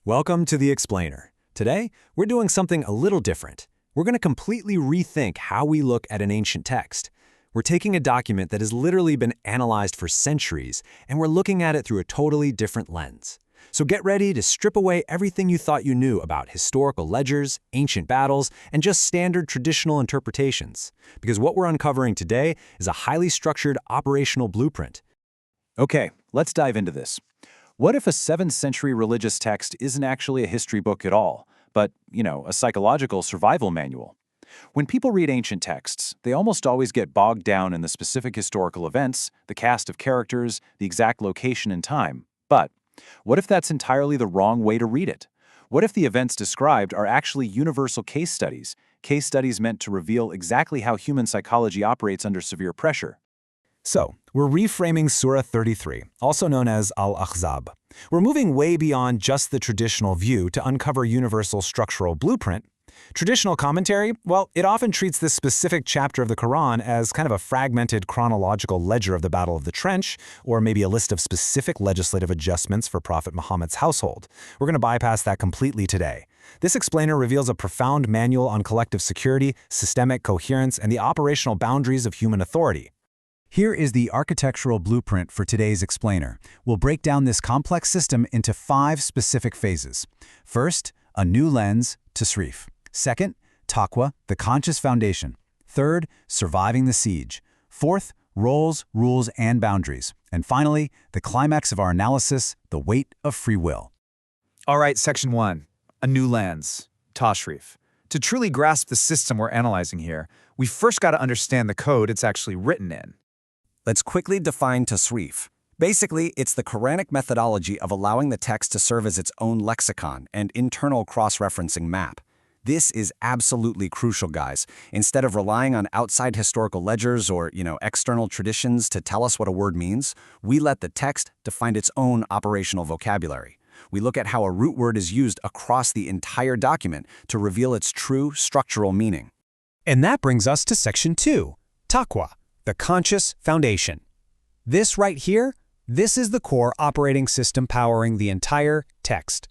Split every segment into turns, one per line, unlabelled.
Welcome to The Explainer. Today, we're doing something a little different. We're going to completely rethink how we look at an ancient text. We're taking a document that has literally been analyzed for centuries, and we're looking at it through a totally different lens. So get ready to strip away everything you thought you knew about historical ledgers, ancient battles, and just standard traditional interpretations. Because what we're uncovering today is a highly structured operational blueprint.
Okay, let's dive into this. What if a 7th century religious text isn't actually a history book at all, but, a psychological survival manual? When people read ancient texts, they almost always get bogged down in the specific historical events, the cast of characters, the exact location and time. But what if that's entirely the wrong way to read it? What if the events described are actually universal case studies meant to reveal exactly how human psychology operates under severe pressure?
So, we're reframing Surah 33, also known as Al-Ahzab. We're moving way beyond just the traditional view to uncover universal structural blueprint. Traditional commentary, well, it often treats this specific chapter of the Quran as kind of a fragmented chronological ledger of the Battle of the Trench, or maybe a list of specific legislative adjustments for Prophet Muhammad's household. We're going to bypass that completely today. This explainer reveals a profound manual on collective security, systemic coherence, and the operational boundaries of human authority. Here is the architectural blueprint for today's explainer. We'll break down this complex system into 5 specific phases. First, a new lens, tasrif. Second, Taqwa, the conscious foundation. Third, surviving the siege. Fourth, roles, rules, and boundaries. And finally, the climax of our analysis, the weight of free will.
All right, Section 1, a new lens, tashrif. To truly grasp the system we're analyzing here, we first got to understand the code it's actually written in.
Let's quickly define tasrif. Basically, it's the Quranic methodology of allowing the text to serve as its own lexicon and internal cross-referencing map. This is absolutely crucial, guys. Instead of relying on outside historical ledgers or, external traditions to tell us what a word means, we let the text define its own operational vocabulary. We look at how a root word is used across the entire document to reveal its true structural meaning.
And that brings us to Section 2, Taqwa, the conscious foundation. This right here, this is the core operating system powering the entire text.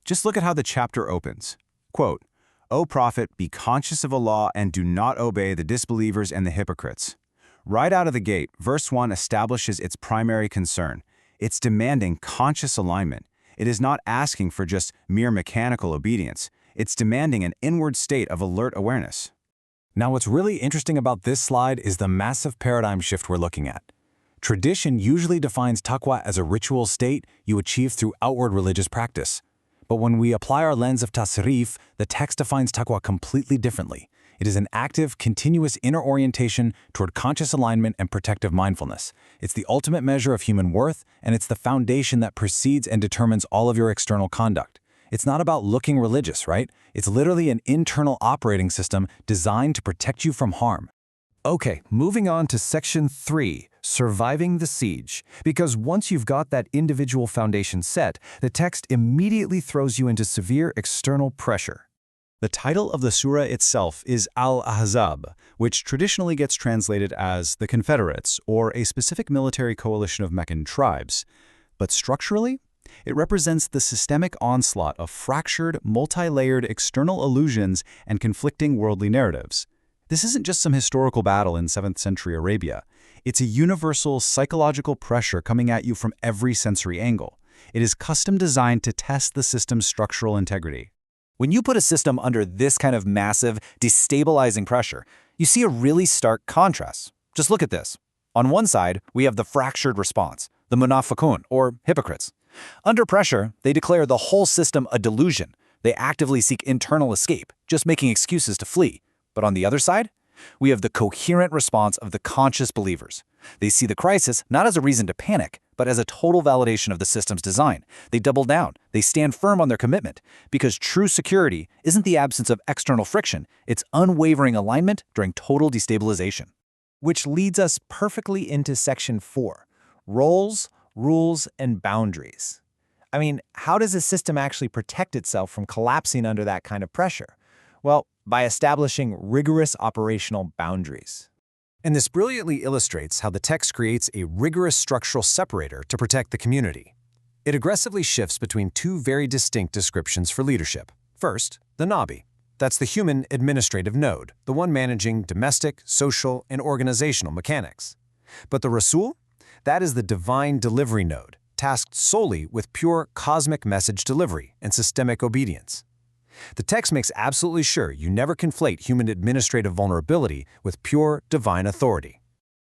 Just look at how the chapter opens. Quote, "O Prophet, be conscious of Allah and do not obey the disbelievers and the hypocrites." Right out of the gate, verse 1 establishes its primary concern. It's demanding conscious alignment. It is not asking for just mere mechanical obedience. It's demanding an inward state of alert awareness.
Now, what's really interesting about this slide is the massive paradigm shift we're looking at. Tradition usually defines taqwa as a ritual state you achieve through outward religious practice. But when we apply our lens of tasrif, the text defines taqwa completely differently. It is an active, continuous inner orientation toward conscious alignment and protective mindfulness. It's the ultimate measure of human worth, and it's the foundation that precedes and determines all of your external conduct. It's not about looking religious, right? It's literally an internal operating system designed to protect you from harm.
Okay, moving on to Section 3, surviving the siege. Because once you've got that individual foundation set, the text immediately throws you into severe external pressure.
The title of the surah itself is Al-Ahzab, which traditionally gets translated as the Confederates or a specific military coalition of Meccan tribes. But structurally, it represents the systemic onslaught of fractured, multi-layered external illusions and conflicting worldly narratives. This isn't just some historical battle in 7th century Arabia. It's a universal psychological pressure coming at you from every sensory angle. It is custom designed to test the system's structural integrity.
When you put a system under this kind of massive, destabilizing pressure, you see a really stark contrast. Just look at this. On one side, we have the fractured response, the munafiqun, or hypocrites. Under pressure, they declare the whole system a delusion. They actively seek internal escape, just making excuses to flee. But on the other side, we have the coherent response of the conscious believers. They see the crisis not as a reason to panic, but as a total validation of the system's design. They double down. They stand firm on their commitment. Because true security isn't the absence of external friction, it's unwavering alignment during total destabilization.
Which leads us perfectly into Section 4, roles, rules, and boundaries. I mean, how does a system actually protect itself from collapsing under that kind of pressure? Well, by establishing rigorous operational boundaries.
And this brilliantly illustrates how the text creates a rigorous structural separator to protect the community.
It aggressively shifts between two very distinct descriptions for leadership. First, the Nabi. That's the human administrative node, the one managing domestic, social, and organizational mechanics. But the Rasul? That is the divine delivery node, tasked solely with pure cosmic message delivery and systemic obedience. The text makes absolutely sure you never conflate human administrative vulnerability with pure divine authority.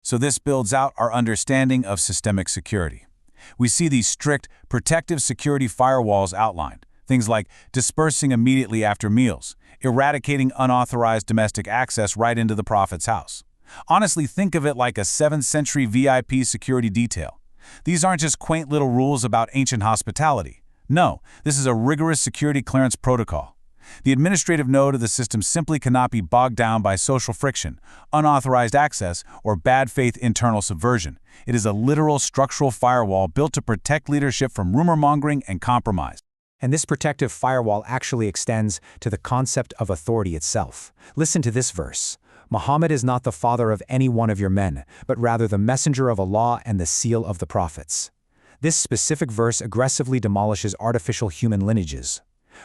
So this builds out our understanding of systemic security. We see these strict, protective security firewalls outlined, things like dispersing immediately after meals, eradicating unauthorized domestic access right into the prophet's house. Honestly, think of it like a 7th century VIP security detail. These aren't just quaint little rules about ancient hospitality. No, this is a rigorous security clearance protocol. The administrative node of the system simply cannot be bogged down by social friction, unauthorized access, or bad faith internal subversion. It is a literal structural firewall built to protect leadership from rumor-mongering and compromise.
And this protective firewall actually extends to the concept of authority itself. Listen to this verse. Muhammad is not the father of any one of your men, but rather the messenger of Allah and the seal of the prophets. This specific verse aggressively demolishes artificial human lineages.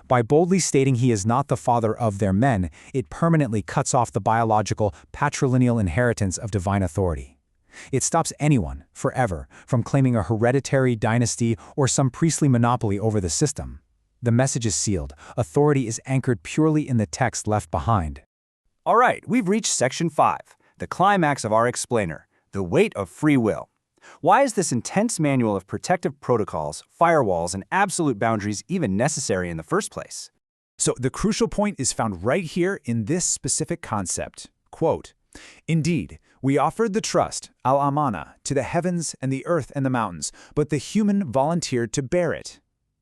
By boldly stating he is not the father of their men, it permanently cuts off the biological, patrilineal inheritance of divine authority. It stops anyone, forever, from claiming a hereditary dynasty or some priestly monopoly over the system. The message is sealed. Authority is anchored purely in the text left behind.
All right, we've reached Section 5, the climax of our explainer, the weight of free will. Why is this intense manual of protective protocols, firewalls, and absolute boundaries even necessary in the first place?
So the crucial point is found right here in this specific concept. Quote, "Indeed, we offered the trust, Al-Amanah, to the heavens and the earth and the mountains, but the human volunteered to bear it."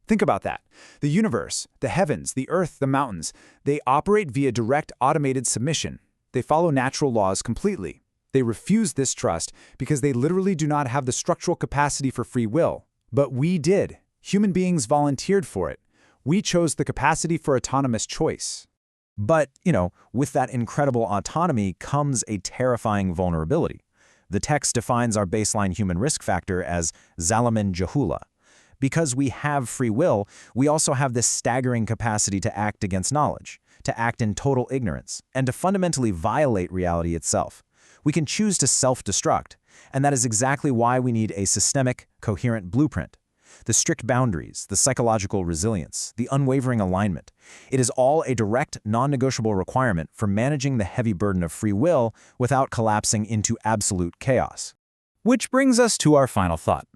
Think about that. The universe, the heavens, the earth, the mountains, they operate via direct automated submission. They follow natural laws completely. They refuse this trust because they literally do not have the structural capacity for free will. But we did. Human beings volunteered for it. We chose the capacity for autonomous choice.
But, with that incredible autonomy comes a terrifying vulnerability. The text defines our baseline human risk factor as zalamin jahula. Because we have free will, we also have this staggering capacity to act against knowledge, to act in total ignorance, and to fundamentally violate reality itself. We can choose to self-destruct, and that is exactly why we need a systemic, coherent blueprint. The strict boundaries, the psychological resilience, the unwavering alignment. It is all a direct, non-negotiable requirement for managing the heavy burden of free will without collapsing into absolute chaos.
Which brings us to our final thought.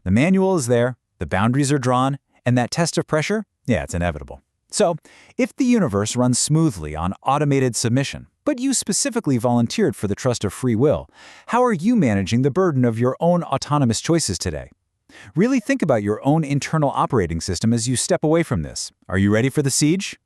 The manual is there, the boundaries are drawn, and that test of pressure, it's inevitable. So, if the universe runs smoothly on automated submission, but you specifically volunteered for the trust of free will, how are you managing the burden of your own autonomous choices today? Really think about your own internal operating system as you step away from this. Are you ready for the siege?